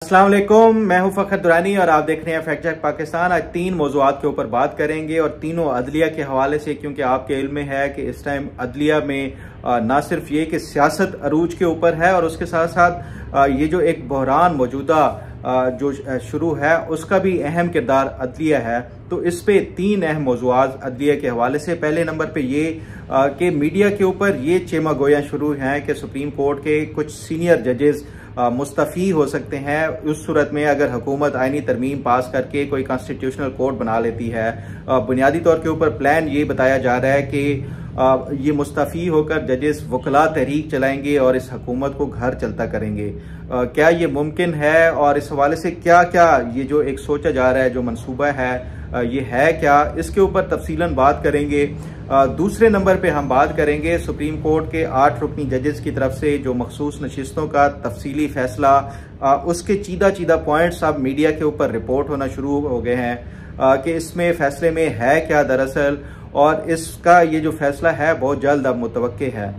अस्सलाम वालेकुम, मैं हूं फखर दुरानी और आप देख रहे हैं फैक्ट चेक पाकिस्तान। आज तीन मौज़ूआत के ऊपर बात करेंगे और तीनों अदलिया के हवाले से, क्योंकि आपके इल्म में है कि इस टाइम अदलिया में ना सिर्फ ये कि सियासत अरूज के ऊपर है और उसके साथ साथ ये जो एक बहरान मौजूदा जो शुरू है उसका भी अहम किरदार अदलिया है। तो इस पे तीन अहम मौज़ूआत अदलिया के हवाले से। पहले नंबर पे ये कि मीडिया के ऊपर ये चेमा गोयां शुरू हैं कि सुप्रीम कोर्ट के कुछ सीनियर जजेस मुस्तफ़ी हो सकते हैं उस सूरत में अगर हुकूमत आईनी तरमीम पास करके कोई कॉन्स्टिट्यूशनल कोर्ट बना लेती है। बुनियादी तौर के ऊपर प्लान ये बताया जा रहा है कि ये मुस्तफ़ी होकर जजेस वकला तहरीक चलाएंगे और इस हुकूमत को घर चलता करेंगे। क्या ये मुमकिन है और इस हवाले से क्या क्या ये जो एक सोचा जा रहा है जो मनसूबा है ये है क्या, इसके ऊपर तफसीलन बात करेंगे। दूसरे नंबर पे हम बात करेंगे सुप्रीम कोर्ट के 8 रुकनी जजेस की तरफ से जो मखसूस नशिस्तों का तफसीली फैसला, उसके चीदा पॉइंट्स अब मीडिया के ऊपर रिपोर्ट होना शुरू हो गए हैं कि इसमें फैसले में है क्या दरअसल, और इसका ये जो फैसला है बहुत जल्द अब मुतवक्के है।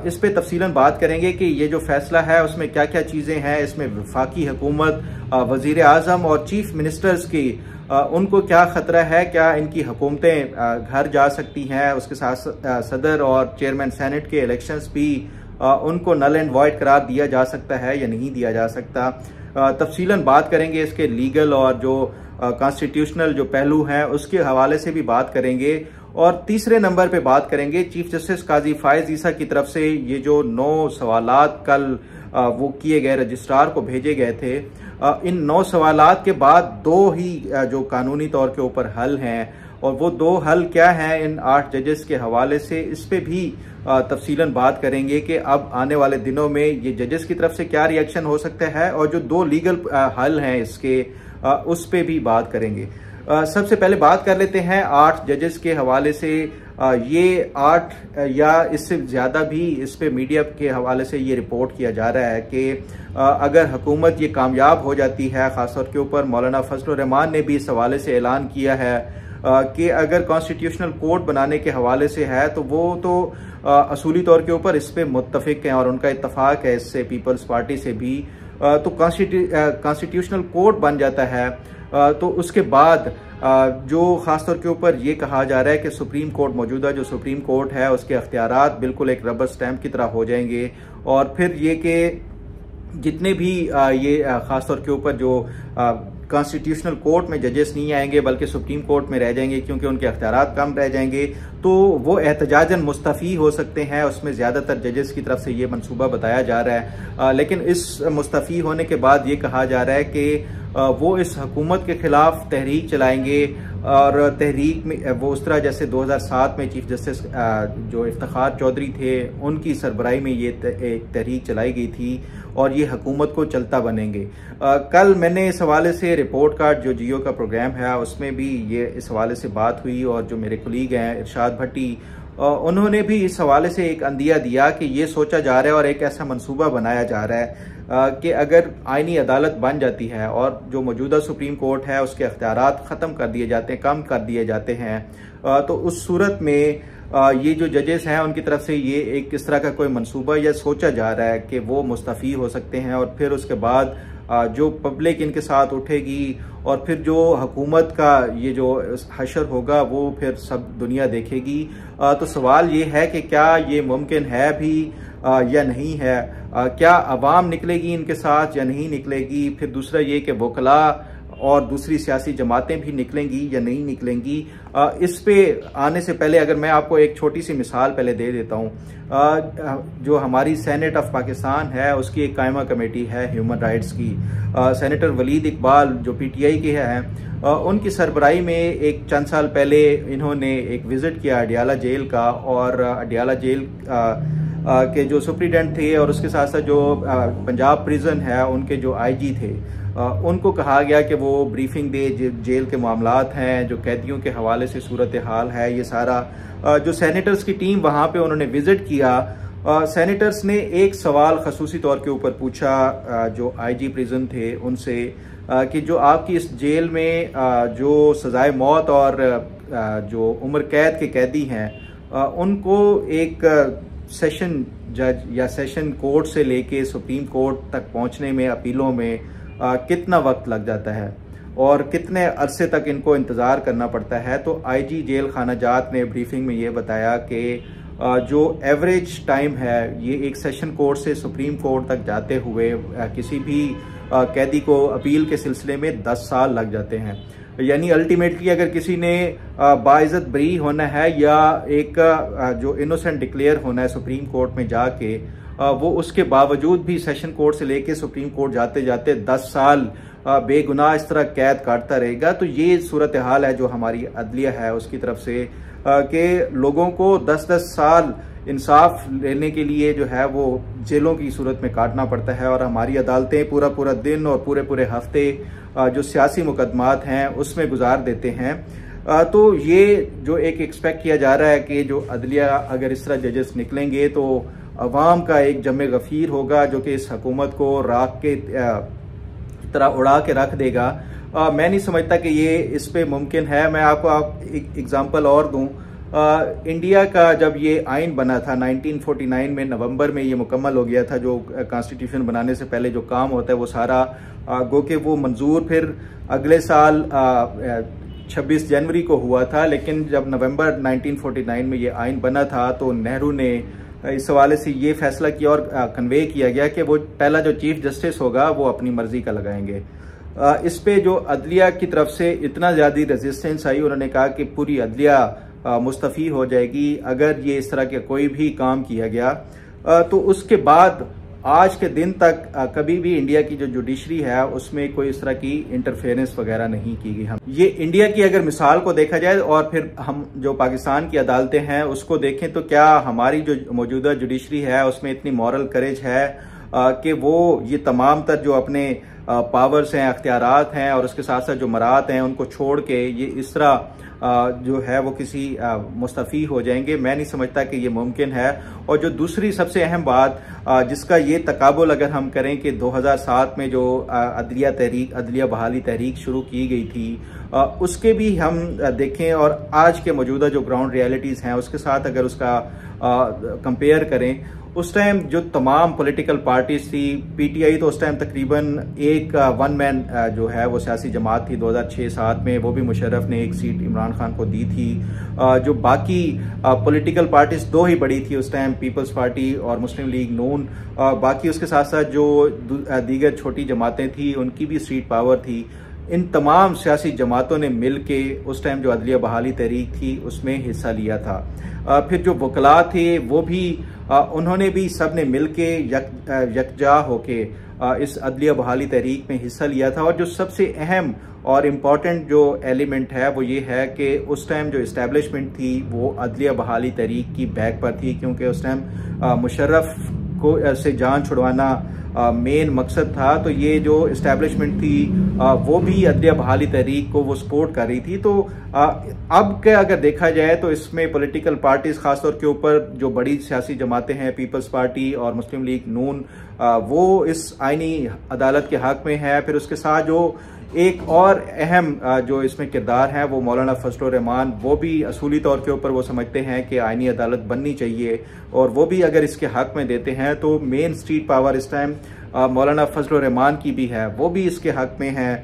इस पे तफसीलन बात करेंगे कि ये जो फैसला है उसमें क्या क्या चीज़ें हैं, इसमें वफाकी हुकूमत, वजीर आज़म और चीफ मिनिस्टर्स की उनको क्या खतरा है, क्या इनकी हुकूमतें घर जा सकती हैं, उसके साथ सदर और चेयरमैन सेनेट के इलेक्शंस भी उनको नल एंड वॉइड करार दिया जा सकता है या नहीं दिया जा सकता। तफसीलन बात करेंगे इसके लीगल और जो कॉन्स्टिट्यूशनल जो पहलू हैं उसके हवाले से भी बात करेंगे। और तीसरे नंबर पे बात करेंगे चीफ जस्टिस काजी फायज ईसा की तरफ से ये जो 9 सवालात कल वो किए गए, रजिस्ट्रार को भेजे गए थे। इन 9 सवालात के बाद 2 ही जो कानूनी तौर के ऊपर हल हैं, और वो 2 हल क्या हैं इन 8 जजेस के हवाले से, इस पे भी तफसीलन बात करेंगे कि अब आने वाले दिनों में ये जजेस की तरफ से क्या रिएक्शन हो सकता है, और जो 2 लीगल हल हैं इसके उस पे भी बात करेंगे। सबसे पहले बात कर लेते हैं 8 जजेस के हवाले से। ये 8 या इससे ज़्यादा भी इस पे मीडिया के हवाले से ये रिपोर्ट किया जा रहा है कि अगर हुकूमत ये कामयाब हो जाती है, ख़ासतौर के ऊपर मौलाना फजलुर रहमान ने भी इस हवाले से ऐलान किया है कि अगर कॉन्स्टिट्यूशनल कोर्ट बनाने के हवाले से है तो वो तो असूली तौर के ऊपर इस पे मुत्तफिक हैं और उनका इत्तफाक है इससे पीपल्स पार्टी से भी। तो कॉन्स्टिट्यूशनल कोर्ट बन जाता है तो उसके बाद जो ख़ासतौर के ऊपर ये कहा जा रहा है कि सुप्रीम कोर्ट, मौजूदा जो सुप्रीम कोर्ट है उसके अख्तियारात बिल्कुल एक रबर स्टैम्प की तरह हो जाएंगे, और फिर ये कि जितने भी ये ख़ासतौर के ऊपर जो कॉन्स्टिट्यूशनल कोर्ट में जजेस नहीं आएंगे बल्कि सुप्रीम कोर्ट में रह जाएंगे क्योंकि उनके अख्तियारात कम रह जाएंगे, तो वो एहतजाजन मुस्तफ़ी हो सकते हैं। उसमें ज़्यादातर जजेस की तरफ से ये मनसूबा बताया जा रहा है। लेकिन इस मुस्तफ़ी होने के बाद ये कहा जा रहा है कि वो इस हुकूमत के खिलाफ तहरीक चलाएंगे, और तहरीक में वो उस तरह जैसे 2007 में चीफ जस्टिस जो इफ्तिखार चौधरी थे उनकी सरबराही में ये एक तहरीक चलाई गई थी और ये हुकूमत को चलता बनेंगे। कल मैंने इस हवाले से रिपोर्ट कार्ड जो जियो का प्रोग्राम है उसमें भी ये इस हवाले से बात हुई, और जो मेरे कुलीग हैं इरशाद भट्टी उन्होंने भी इस हवाले से एक अंदिया दिया कि ये सोचा जा रहा है और एक ऐसा मंसूबा बनाया जा रहा है कि अगर आईनी अदालत बन जाती है और जो मौजूदा सुप्रीम कोर्ट है उसके अख्तियारात ख़त्म कर दिए जाते हैं, कम कर दिए जाते हैं, तो उस सूरत में ये जो जजेस हैं उनकी तरफ से ये एक किस तरह का कोई मंसूबा या सोचा जा रहा है कि वो मुस्तफ़ी हो सकते हैं, और फिर उसके बाद जो पब्लिक इनके साथ उठेगी और फिर जो हुकूमत का ये जो हशर होगा वो फिर सब दुनिया देखेगी। तो सवाल ये है कि क्या ये मुमकिन है भी या नहीं है, क्या अवाम निकलेगी इनके साथ या नहीं निकलेगी, फिर दूसरा ये कि वकला और दूसरी सियासी जमातें भी निकलेंगी या नहीं निकलेंगी। इस पे आने से पहले अगर मैं आपको एक छोटी सी मिसाल पहले दे देता हूँ, जो हमारी सेनेट ऑफ पाकिस्तान है उसकी एक कायमा कमेटी है ह्यूमन राइट्स की। सेनेटर वलीद इकबाल जो PTI के हैं उनकी सरबराही में एक चंद साल पहले इन्होंने एक विज़िट किया अडियाला जेल का, और अडियाला जेल के जो सुप्रीडेंट थे और उसके साथ साथ जो पंजाब प्रिजन है उनके जो IG थे उनको कहा गया कि वो ब्रीफिंग दे, जेल के मामलात हैं, जो कैदियों के हवाले से सूरत हाल है, ये सारा जो सेनेटर्स की टीम वहाँ पे उन्होंने विज़िट किया। सेनेटर्स ने एक सवाल खसूसी तौर के ऊपर पूछा जो IG प्रिजन थे उनसे कि जो आपकी इस जेल में जो सजाए मौत और जो उम्र कैद के कैदी हैं उनको एक सेशन जज या सेशन कोर्ट से लेके सुप्रीम कोर्ट तक पहुंचने में, अपीलों में कितना वक्त लग जाता है और कितने अरसे तक इनको इंतज़ार करना पड़ता है। तो आईजी जेल खाना जात ने ब्रीफिंग में ये बताया कि जो एवरेज टाइम है ये एक सेशन कोर्ट से सुप्रीम कोर्ट तक जाते हुए किसी भी कैदी को अपील के सिलसिले में 10 साल लग जाते हैं। यानी अल्टीमेटली अगर किसी ने बाइज्जत बरी होना है या एक जो इनोसेंट डिक्लेयर होना है सुप्रीम कोर्ट में जाके, वो उसके बावजूद भी सेशन कोर्ट से लेके सुप्रीम कोर्ट जाते जाते 10 साल बेगुनाह इस तरह कैद काटता रहेगा। तो ये सूरत हाल है जो हमारी अदलिया है उसकी तरफ से कि लोगों को 10-10 साल इंसाफ लेने के लिए जो है वो जेलों की सूरत में काटना पड़ता है और हमारी अदालतें पूरा पूरा दिन और पूरे पूरे हफ्ते जो सियासी मुकदमात हैं उसमें गुजार देते हैं। तो ये जो एक एक्सपेक्ट किया जा रहा है कि जो अदलिया अगर इस तरह जजेस निकलेंगे तो अवाम का एक जमे गफीर होगा जो कि इस हुकूमत को राख के तरह उड़ा के रख देगा। मैं नहीं समझता कि ये इस पे मुमकिन है। मैं आपको एक एग्जांपल और दूं। इंडिया का जब ये आइन बना था 1949 में नवंबर में ये मुकम्मल हो गया था। जो कॉन्स्टिट्यूशन बनाने से पहले जो काम होता है वो सारा गो के वो मंजूर फिर अगले साल 26 जनवरी को हुआ था। लेकिन जब नवंबर 1949 में ये आइन बना था तो नेहरू ने इस हवाले से ये फैसला किया और कन्वे किया गया कि वो पहला जो चीफ जस्टिस होगा वो अपनी मर्जी का लगाएंगे। इस पे जो अदलिया की तरफ से इतना ज़्यादा रेजिस्टेंस आई, उन्होंने कहा कि पूरी अदलिया मुस्तफ़ी हो जाएगी अगर ये इस तरह के कोई भी काम किया गया। तो उसके बाद आज के दिन तक कभी भी इंडिया की जो जुडिशरी है उसमें कोई इस तरह की इंटरफेरेंस वगैरह नहीं की गई। हम ये इंडिया की अगर मिसाल को देखा जाए और फिर हम जो पाकिस्तान की अदालतें हैं उसको देखें तो क्या हमारी जो मौजूदा जुडिशरी है उसमें इतनी मॉरल करेज है कि वो ये तमाम तर जो अपने पावर्स हैं, अख्तियारात हैं और उसके साथ साथ जो मरात हैं उनको छोड़ के ये इस तरह जो है वो किसी मुस्तफ़ी हो जाएंगे। मैं नहीं समझता कि ये मुमकिन है। और जो दूसरी सबसे अहम बात जिसका ये तकाबुल अगर हम करें कि 2007 में जो अदलिया बहाली तहरीक शुरू की गई थी उसके भी हम देखें और आज के मौजूदा जो ग्राउंड रियलिटीज़ हैं उसके साथ अगर उसका कंपेयर करें, उस टाइम जो तमाम पॉलिटिकल पार्टीज थी, पीटीआई तो उस टाइम तकरीबन एक वन मैन जो है वो सियासी जमात थी 2006-07 में, वो भी मुशर्रफ ने एक सीट इमरान खान को दी थी। जो बाकी पॉलिटिकल पार्टीज दो ही बड़ी थी उस टाइम, पीपल्स पार्टी और मुस्लिम लीग नून। बाकी उसके साथ साथ जो दीगर छोटी जमातें थी उनकी भी सीट पावर थी। इन तमाम सियासी जमातों ने मिल के उस टाइम जो अदलिया बहाली तहरीक थी उसमें हिस्सा लिया था। फिर जो वकला थे वो भी उन्होंने भी सब ने मिल के यकजा होके इस अदलिया बहाली तहरीक में हिस्सा लिया था। और जो सबसे अहम और इम्पॉर्टेंट जो एलिमेंट है वो ये है कि उस टाइम जो इस्टेब्लिशमेंट थी वो अदलिया बहाली तहरीक की बैक पर थी, क्योंकि उस टाइम मुशर्रफ को से जान छुड़वाना मेन मकसद था। तो ये जो इस्टेब्लिशमेंट थी वो भी अदलिया बहाली तहरीक को वो सपोर्ट कर रही थी। तो अब के अगर देखा जाए तो इसमें पॉलिटिकल पार्टीज खासतौर के ऊपर जो बड़ी सियासी जमातें हैं, पीपल्स पार्टी और मुस्लिम लीग नून, वो इस आईनी अदालत के हक में है। फिर उसके साथ जो एक और अहम जो इसमें किरदार है वो मौलाना फजलुर रहमान, वो भी असूली तौर के ऊपर वो समझते हैं कि आईनी अदालत बननी चाहिए और वो भी अगर इसके हक में देते हैं तो मेन स्ट्रीट पावर इस टाइम मौलाना फजलुर रहमान की भी है, वो भी इसके हक में है।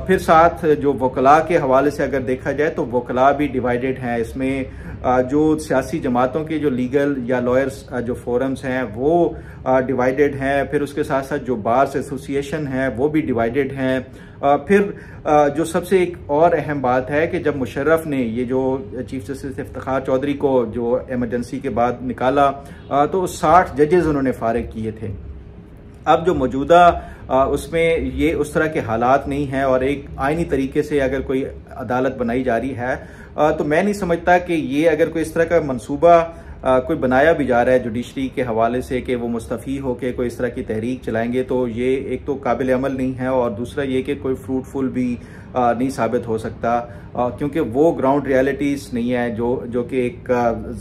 फिर साथ जो वकला के हवाले से अगर देखा जाए तो वकला भी डिवाइडेड हैं। इसमें जो सियासी जमातों के जो लीगल या लॉयर्स जो फोरम्स हैं वो डिवाइडेड हैं। फिर उसके साथ साथ जो बार्स एसोसिएशन है वो भी डिवाइडेड हैं। फिर जो सबसे एक और अहम बात है कि जब मुशर्रफ ने ये जो चीफ जस्टिस इफ्तिखार चौधरी को जो इमरजेंसी के बाद निकाला तो 60 जजेस उन्होंने फारिग किए थे। अब जो मौजूदा उसमें ये उस तरह के हालात नहीं हैं और एक आईनी तरीके से अगर कोई अदालत बनाई जा रही है तो मैं नहीं समझता कि ये अगर कोई इस तरह का मंसूबा कोई बनाया भी जा रहा है जुडिशरी के हवाले से कि वो मुस्तफ़ी होकर कोई इस तरह की तहरीक चलाएंगे, तो ये एक तो काबिल अमल नहीं है और दूसरा ये कि कोई फ्रूटफुल भी नहीं साबित हो सकता, क्योंकि वो ग्राउंड रियलिटीज़ नहीं है जो कि एक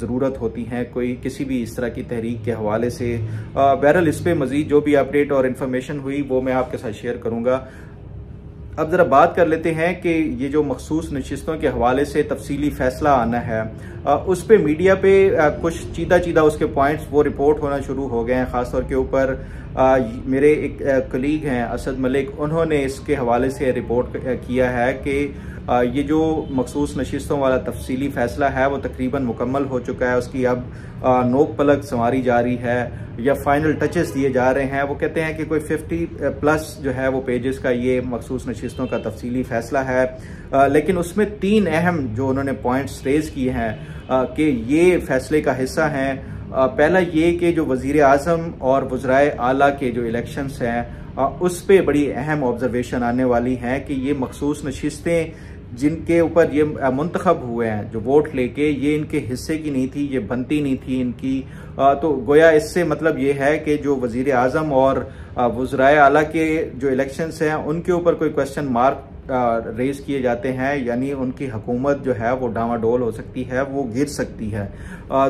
ज़रूरत होती हैं कोई किसी भी इस तरह की तहरीक के हवाले से। बहरहाल इस पर मज़ीद जो भी अपडेट और इन्फॉर्मेशन हुई वो मैं आपके साथ शेयर करूँगा। अब ज़रा बात कर लेते हैं कि ये जो मखसूस नशिस्तों के हवाले से तफसीली फ़ैसला आना है उस पे मीडिया पे कुछ चीदा उसके पॉइंट्स वो रिपोर्ट होना शुरू हो गए हैं। ख़ासतौर के ऊपर मेरे एक कलीग हैं असद मलिक, उन्होंने इसके हवाले से रिपोर्ट किया है कि ये जो मखसूस नशिस्तों वाला तफसीली फ़ैसला है वो तकरीबन मुकम्मल हो चुका है। उसकी अब नोक पलक संवारी जा रही है या फाइनल टचेस दिए जा रहे हैं। वो कहते हैं कि कोई 50+ जो है वो पेजेस का ये मखसूस नशिस्तों का तफसीली फ़ैसला है, लेकिन उसमें 3 अहम जो उन्होंने पॉइंट्स रेज किए हैं कि ये फ़ैसले का हिस्सा हैं। पहला ये कि जो वज़ीर आज़म और वज़राए आला के जो इलेक्शंस हैं उस पर बड़ी अहम ऑब्जर्वेशन आने वाली है कि ये मखसूस नशिस्तें जिनके ऊपर ये मुंतखब हुए हैं जो वोट लेके, ये इनके हिस्से की नहीं थी, ये बनती नहीं थी इनकी। तो गोया इससे मतलब ये है कि जो वज़ीर आज़म और वज़राए आला के जो इलेक्शंस हैं उनके ऊपर कोई क्वेश्चन मार्क रेज किए जाते हैं, यानी उनकी हुकूमत जो है वो डामाडोल हो सकती है, वो गिर सकती है।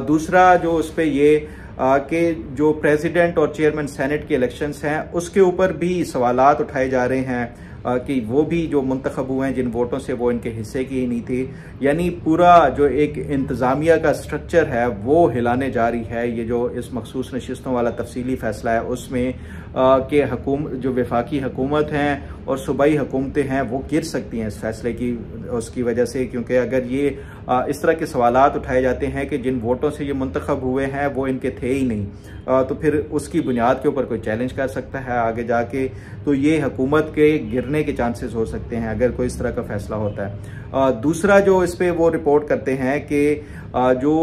दूसरा जो उस पर ये कि जो प्रेसिडेंट और चेयरमैन सेनेट के इलेक्शंस हैं उसके ऊपर भी सवालात उठाए जा रहे हैं कि वो भी जो मुंतखब हुए हैं जिन वोटों से वो इनके हिस्से की ही नहीं थी, यानी पूरा जो एक इंतज़ामिया का स्ट्रक्चर है वो हिलाने जा रही है। ये जो इस मखसूस नशिस्तों वाला तफसीली फ़ैसला है उसमें कि जो वफाकी हुकूमत हैं और सूबाई हुकूमतें हैं वो गिर सकती हैं इस फैसले की उसकी वजह से, क्योंकि अगर ये इस तरह के सवालात उठाए जाते हैं कि जिन वोटों से ये मुंतखब हुए हैं वो इनके थे ही नहीं, तो फिर उसकी बुनियाद के ऊपर कोई चैलेंज कर सकता है आगे जाके, तो ये हुकूमत के गिरने के चांसेस हो सकते हैं अगर कोई इस तरह का फैसला होता है। दूसरा जो इस पे वो रिपोर्ट करते हैं कि जो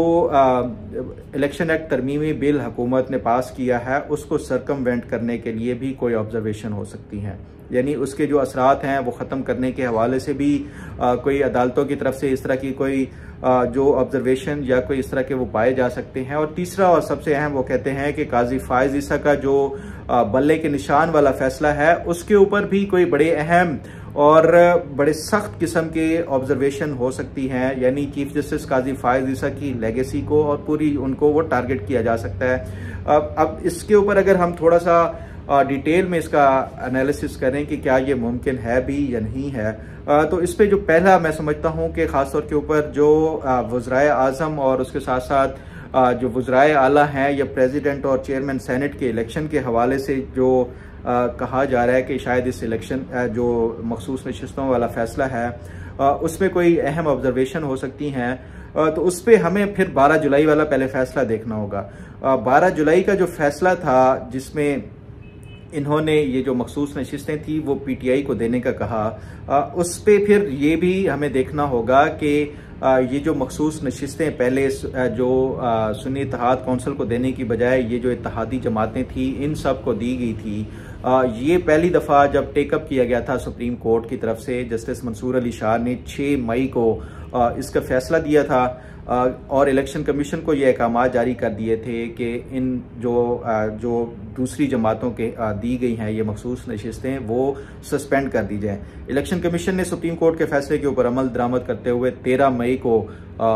इलेक्शन एक्ट तरमीमी बिल हुकूमत ने पास किया है उसको सरकमवेंट करने के लिए भी कोई ऑब्जर्वेशन हो सकती है, यानी उसके जो असरात हैं वो ख़त्म करने के हवाले से भी कोई अदालतों की तरफ से इस तरह की कोई जो ऑब्जर्वेशन या कोई इस तरह के वो पाए जा सकते हैं। और तीसरा और सबसे अहम वो कहते हैं कि काजी फायज ईसा का जो बल्ले के निशान वाला फैसला है उसके ऊपर भी कोई बड़े अहम और बड़े सख्त किस्म के ऑब्जर्वेशन हो सकती हैं, यानी चीफ जस्टिस काजी फायज ईसा की लेगेसी को और पूरी उनको वो टारगेट किया जा सकता है। अब इसके ऊपर अगर हम थोड़ा सा डिटेल में इसका एनालिसिस करें कि क्या ये मुमकिन है भी या नहीं है, तो इस पे जो पहला मैं समझता हूँ कि ख़ासतौर के ऊपर जो वज़राए आज़म और उसके साथ साथ जो वज़राए आला हैं या प्रेसिडेंट और चेयरमैन सेनेट के इलेक्शन के हवाले से जो कहा जा रहा है कि शायद इस इलेक्शन जो मखसूस नशिस्तों वाला फ़ैसला है उसमें कोई अहम ऑब्जर्वेशन हो सकती हैं, तो उस पर हमें फिर 12 जुलाई वाला पहले फ़ैसला देखना होगा। 12 जुलाई का जो फ़ैसला था जिसमें इन्होंने ये जो मखसूस नशिस्तें थी वो पीटीआई को देने का कहा, उस पे फिर ये भी हमें देखना होगा कि ये जो मखसूस नशिस्तें पहले जो सुन्नी इत्तेहाद कौंसिल को देने की बजाय ये जो इत्तेहादी जमातें थी इन सब को दी गई थी, ये पहली दफ़ा जब टेकअप किया गया था सुप्रीम कोर्ट की तरफ से, जस्टिस मंसूर अली शाह ने 6 मई को इसका फैसला दिया था और इलेक्शन कमीशन को ये अहकाम जारी कर दिए थे कि इन जो दूसरी जमातों के दी गई हैं ये मखसूस नशिस्तें वो सस्पेंड कर दी जाए। इलेक्शन कमीशन ने सुप्रीम कोर्ट के फैसले के ऊपर अमल दरामद करते हुए 13 मई को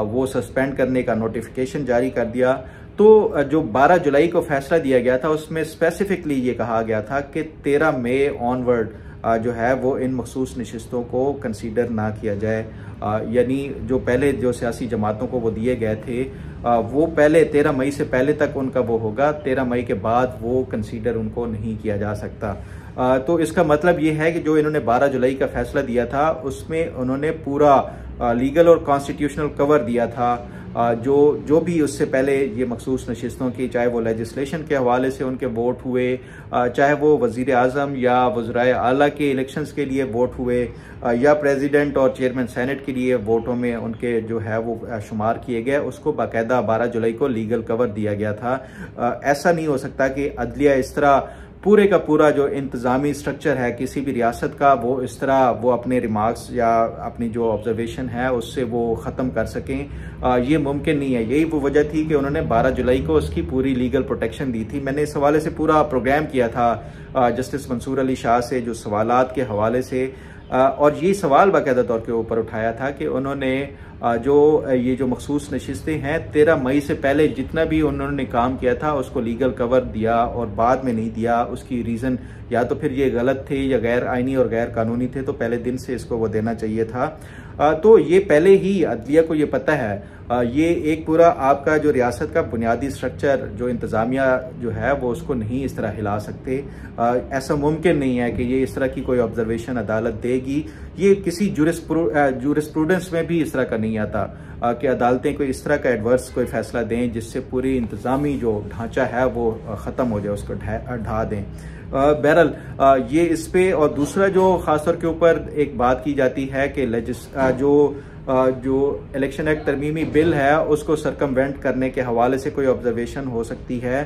वो सस्पेंड करने का नोटिफिकेशन जारी कर दिया। तो जो 12 जुलाई को फैसला दिया गया था उसमें स्पेसिफिकली ये कहा गया था कि 13 मई ऑनवर्ड जो है वो इन मखसूस नशिस्तों को कंसीडर ना किया जाए, यानी जो पहले जो सियासी जमातों को वो दिए गए थे वो पहले 13 मई से पहले तक उनका वो होगा, 13 मई के बाद वो कंसीडर उनको नहीं किया जा सकता। तो इसका मतलब ये है कि जो इन्होंने 12 जुलाई का फैसला दिया था उसमें उन्होंने पूरा लीगल और कॉन्स्टिट्यूशनल कवर दिया था जो भी उससे पहले ये मखसूस नशिस्तों की, चाहे वो लेजिस्लेशन के हवाले से उनके वोट हुए, चाहे वो वज़ीर आज़म या वज़राए आला के इलेक्शंस के लिए वोट हुए या प्रेसिडेंट और चेयरमैन सेनेट के लिए वोटों में उनके जो है वो शुमार किए गए, उसको बाकायदा 12 जुलाई को लीगल कवर दिया गया था। ऐसा नहीं हो सकता कि अदलिया इस तरह पूरे का पूरा जो इंतज़ामी स्ट्रक्चर है किसी भी रियासत का वो इस तरह वो अपने रिमार्क्स या अपनी जो ऑब्जर्वेशन है उससे वो ख़त्म कर सकें, ये मुमकिन नहीं है। यही वो वजह थी कि उन्होंने 12 जुलाई को उसकी पूरी लीगल प्रोटेक्शन दी थी। मैंने इस हवाले से पूरा प्रोग्राम किया था जस्टिस मंसूर अली शाह से जो सवालात के हवाले से, और ये सवाल बाकायदा तौर के ऊपर उठाया था कि उन्होंने ये जो मखसूस नशिस्तें हैं 13 मई से पहले जितना भी उन्होंने काम किया था उसको लीगल कवर दिया और बाद में नहीं दिया। उसकी रीज़न या तो फिर ये गलत थे या गैर आइनी और गैर कानूनी थे, तो पहले दिन से इसको वो देना चाहिए था। तो ये पहले ही अदलिया को ये पता है। ये एक पूरा आपका जो रियासत का बुनियादी स्ट्रक्चर जो इंतज़ामिया जो है वो उसको नहीं इस तरह हिला सकते। ऐसा मुमकिन नहीं है कि ये इस तरह की कोई ऑब्जर्वेशन अदालत देगी। ये किसी जूरिस्प्रूडेंस में भी इस तरह का नहीं आता कि अदालतें कोई इस तरह का एडवर्स कोई फैसला दें जिससे पूरी इंतज़ामी जो ढांचा है वो ख़त्म हो जाए, उसको ढा दें। बहरहाल ये इस पे, और दूसरा जो ख़ासतौर के ऊपर एक बात की जाती है कि जो इलेक्शन एक्ट तरमीमी बिल है उसको सरकमवेंट करने के हवाले से कोई ऑब्जर्वेशन हो सकती है।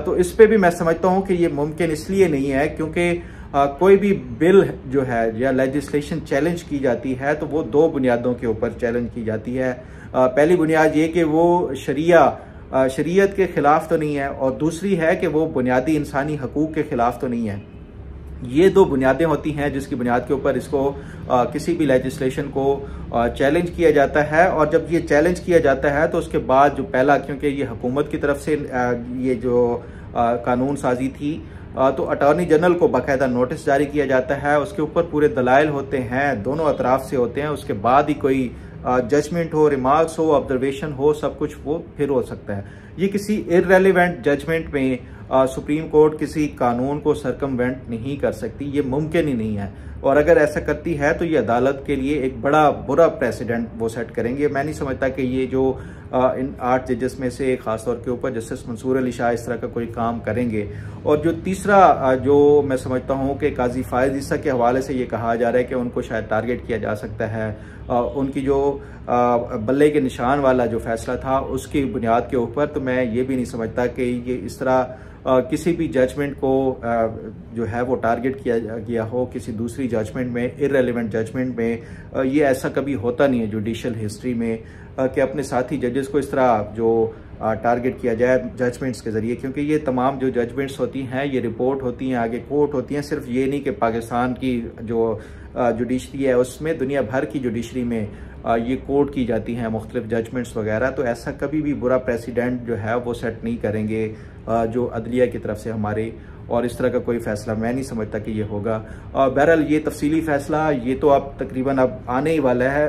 तो इस पे भी मैं समझता हूँ कि ये मुमकिन इसलिए नहीं है क्योंकि कोई भी बिल जो है या लेजिस्लेशन चैलेंज की जाती है तो वो दो बुनियादों के ऊपर चैलेंज की जाती है। पहली बुनियाद ये कि वो शरीयत के खिलाफ तो नहीं है, और दूसरी है कि वो बुनियादी इंसानी हकूक के खिलाफ तो नहीं है। ये दो बुनियादें होती हैं जिसकी बुनियाद के ऊपर इसको किसी भी लेजिस्लेशन को चैलेंज किया जाता है। और जब ये चैलेंज किया जाता है तो उसके बाद जो पहला, क्योंकि ये हुकूमत की तरफ से ये जो कानून साजी थी, तो अटॉर्नी जनरल को बाकायदा नोटिस जारी किया जाता है, उसके ऊपर पूरे दलाइल होते हैं, दोनों अतराफ से होते हैं, उसके बाद ही कोई जजमेंट हो, रिमार्क्स हो, ऑब्जर्वेशन हो, सब कुछ वो फिर हो सकता है। ये किसी इररेलेवेंट जजमेंट में सुप्रीम कोर्ट किसी कानून को सरकमवेंट नहीं कर सकती, ये मुमकिन ही नहीं है। और अगर ऐसा करती है तो ये अदालत के लिए एक बड़ा बुरा प्रेसिडेंट वो सेट करेंगे। मैं नहीं समझता कि ये जो इन 8 जजेस में से खासतौर के ऊपर जस्टिस मंसूर अली शाह इस तरह का कोई काम करेंगे। और जो तीसरा जो मैं समझता हूँ कि काजी फायज ईसा के हवाले से ये कहा जा रहा है कि उनको शायद टारगेट किया जा सकता है, उनकी जो बल्ले के निशान वाला जो फैसला था उसकी बुनियाद के ऊपर, तो मैं ये भी नहीं समझता कि ये इस तरह किसी भी जजमेंट को जो है वो टारगेट किया गया हो किसी दूसरी जजमेंट में, इररेलेवेंट जजमेंट में। ये ऐसा कभी होता नहीं है जुडिशल हिस्ट्री में कि अपने साथी जजेस को इस तरह जो टारगेट किया जाए जजमेंट्स के जरिए, क्योंकि ये तमाम जो जजमेंट्स होती हैं ये रिपोर्ट होती हैं, आगे कोर्ट होती हैं। सिर्फ ये नहीं कि पाकिस्तान की जो जुडिशरी है उसमें, दुनिया भर की जुडिशरी में ये कोर्ट की जाती हैं मुख्तलिफ जजमेंट्स वगैरह। तो ऐसा कभी भी बुरा प्रेसिडेंट जो है वो सेट नहीं करेंगे जो अदलिया की तरफ से हमारे, और इस तरह का कोई फैसला मैं नहीं समझता कि ये होगा। बहरहाल ये तफसीली फैसला ये तो अब तकरीबन अब आने ही वाला है।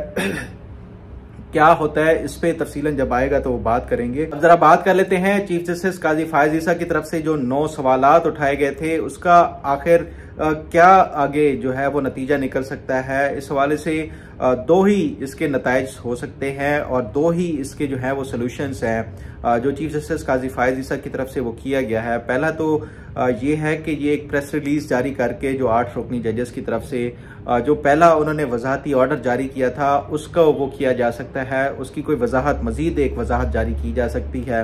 क्या होता है इस पे तफसीलन जब आएगा तो वो बात करेंगे। अब जरा बात कर लेते हैं चीफ जस्टिस काजी फायज ईसा की तरफ से जो 9 सवालात उठाए गए थे उसका आखिर क्या आगे जो है वो नतीजा निकल सकता है। इस हवाले से 2 ही इसके नताइज हो सकते हैं और 2 ही इसके जो है वो सोल्यूशंस हैं जो चीफ जस्टिस काजी फायज ईसा की तरफ से वो किया गया है। पहला तो ये है कि ये एक प्रेस रिलीज जारी करके जो 8 रुकनी जजेस की तरफ से जो पहला उन्होंने वजाहती ऑर्डर जारी किया था उसका वो किया जा सकता है, उसकी कोई वजाहत, मजीद एक वजाहत जारी की जा सकती है।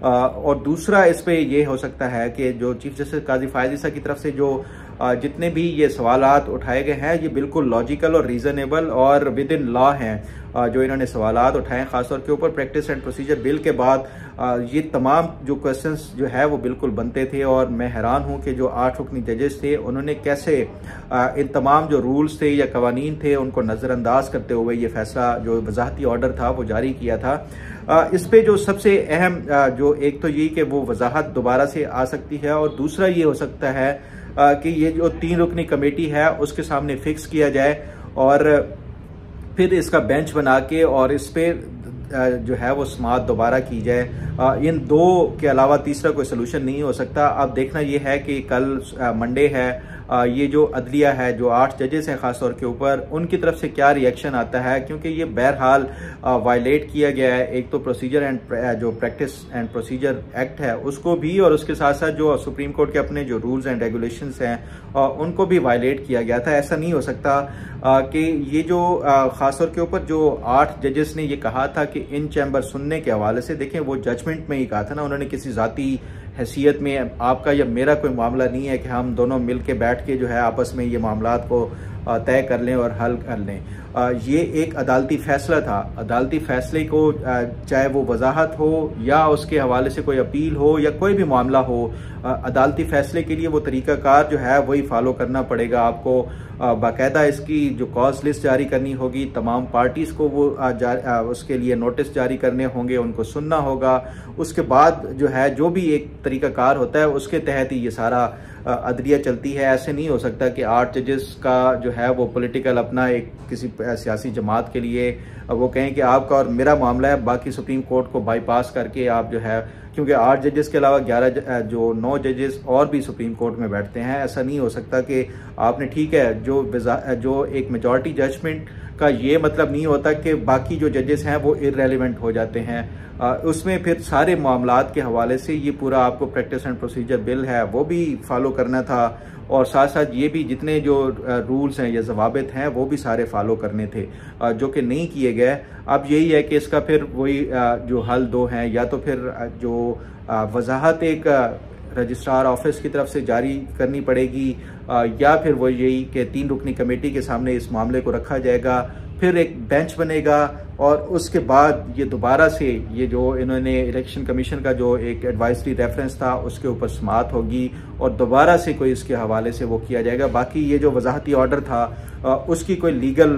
और दूसरा इस पे ये हो सकता है कि जो चीफ जस्टिस काजी फायज ईसा की तरफ से जो जितने भी ये सवालात उठाए गए हैं ये बिल्कुल लॉजिकल और रीजनेबल और विद इन लॉ हैं। जो इन्होंने सवालात उठाए खासतौर के ऊपर प्रैक्टिस एंड प्रोसीजर बिल के बाद ये तमाम जो क्वेश्चंस जो है वो बिल्कुल बनते थे। और मैं हैरान हूं कि जो 8 रुकनी जजेस थे उन्होंने कैसे इन तमाम जो रूल्स थे या कवानीन थे उनको नज़रअंदाज करते हुए ये फैसला जो वजाहती ऑर्डर था वो जारी किया था। इस पे जो सबसे अहम जो एक तो ये कि वो वजाहत दोबारा से आ सकती है, और दूसरा ये हो सकता है कि ये जो 3 रुकनी कमेटी है उसके सामने फिक्स किया जाए और फिर इसका बेंच बना के और इस पे जो है वो समाअत दोबारा की जाए। इन 2 के अलावा तीसरा कोई सोल्यूशन नहीं हो सकता। अब देखना ये है कि कल मंडे है, ये जो अदलिया है जो 8 जजेस हैं खासतौर के ऊपर उनकी तरफ से क्या रिएक्शन आता है, क्योंकि ये बहरहाल वायलेट किया गया है एक तो प्रोसीजर एंड जो प्रैक्टिस एंड प्रोसीजर एक्ट है उसको भी, और उसके साथ साथ जो सुप्रीम कोर्ट के अपने जो रूल्स एंड रेगुलेशंस हैं उनको भी वायलेट किया गया था। ऐसा नहीं हो सकता कि ये जो खासतौर के ऊपर जो 8 जजेस ने ये कहा था कि इन चैम्बर सुनने के हवाले से, देखें वो जजमेंट में ही कहा था ना, उन्होंने किसी जाती हैसियत में आपका या मेरा कोई मामला नहीं है कि हम दोनों मिल के बैठ के जो है आपस में ये मामलात को तय कर लें और हल कर लें। ये एक अदालती फैसला था। अदालती फैसले को चाहे वो वजाहत हो या उसके हवाले से कोई अपील हो या कोई भी मामला हो, अदालती फैसले के लिए वो तरीकाकार जो है वही फॉलो करना पड़ेगा आपको। बाकायदा इसकी जो कॉज लिस्ट जारी करनी होगी, तमाम पार्टीज़ को वो उसके लिए नोटिस जारी करने होंगे, उनको सुनना होगा। उसके बाद जो है जो भी एक तरीक़ाकार होता है उसके तहत ही ये सारा अदलिया चलती है। ऐसे नहीं हो सकता कि 8 जजेस का जो है वो पॉलिटिकल अपना एक किसी सियासी जमात के लिए वो कहें कि आपका और मेरा मामला है, बाकी सुप्रीम कोर्ट को बाईपास करके आप जो है, क्योंकि 8 जजेस के अलावा 9 जजेस और भी सुप्रीम कोर्ट में बैठते हैं। ऐसा नहीं हो सकता कि आपने, ठीक है, जो एक मेजॉरिटी जजमेंट का ये मतलब नहीं होता कि बाकी जो जजेस हैं वो इररेलेवेंट हो जाते हैं। उसमें फिर सारे मामलात के हवाले से ये पूरा आपको प्रैक्टिस एंड प्रोसीजर बिल है वो भी फॉलो करना था, और साथ साथ ये भी जितने जो रूल्स हैं या ज़वाबित हैं वो भी सारे फॉलो करने थे, जो कि नहीं किए गए। अब यही है कि इसका फिर वही जो हल दो हैं, या तो फिर जो वजाहत एक रजिस्ट्रार ऑफिस की तरफ से जारी करनी पड़ेगी, या फिर वो यही कि 3 रुकनी कमेटी के सामने इस मामले को रखा जाएगा, फिर एक बेंच बनेगा, और उसके बाद ये दोबारा से ये जो इन्होंने इलेक्शन कमीशन का जो एक एडवाइजरी रेफरेंस था उसके ऊपर समाअत होगी और दोबारा से कोई इसके हवाले से वो किया जाएगा। बाकी ये जो वजाहती ऑर्डर था उसकी कोई लीगल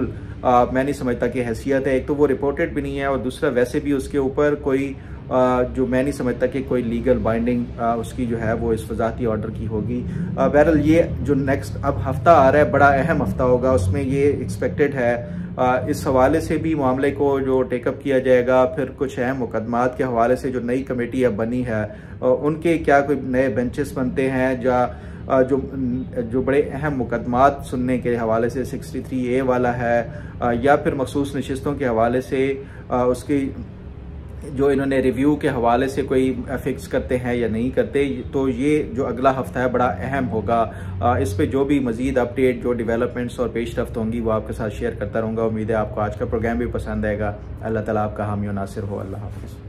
मैं नहीं समझता कि हैसियत है। एक तो वो रिपोर्टेड भी नहीं है, और दूसरा वैसे भी उसके ऊपर कोई जो मैं नहीं समझता कि कोई लीगल बाइंडिंग उसकी जो है वो इस वजाहती ऑर्डर की होगी। बहरहाल ये जो नेक्स्ट अब हफ्ता आ रहा है बड़ा अहम हफ्ता होगा, उसमें ये एक्सपेक्टेड है इस हवाले से भी मामले को जो टेकअप किया जाएगा। फिर कुछ अहम मुकदमात के हवाले से जो नई कमेटी अब बनी है उनके क्या कोई नए बेंचेस बनते हैं, या जो बड़े अहम मुकदमात सुनने के हवाले से 63A वाला है, या फिर मखसूस नशिस्तों के हवाले से उसकी जो इन्होंने रिव्यू के हवाले से कोई फिक्स करते हैं या नहीं करते। तो ये जो अगला हफ्ता है बड़ा अहम होगा। इस पे जो भी मजीद अपडेट, जो डेवलपमेंट्स और पेशरफ्त होंगी वो आपके साथ शेयर करता रहूँगा। उम्मीद है आपको आज का प्रोग्राम भी पसंद आएगा। अल्लाह ताला आपका हामी और नासिर हो। अल्लाह हाफिज़।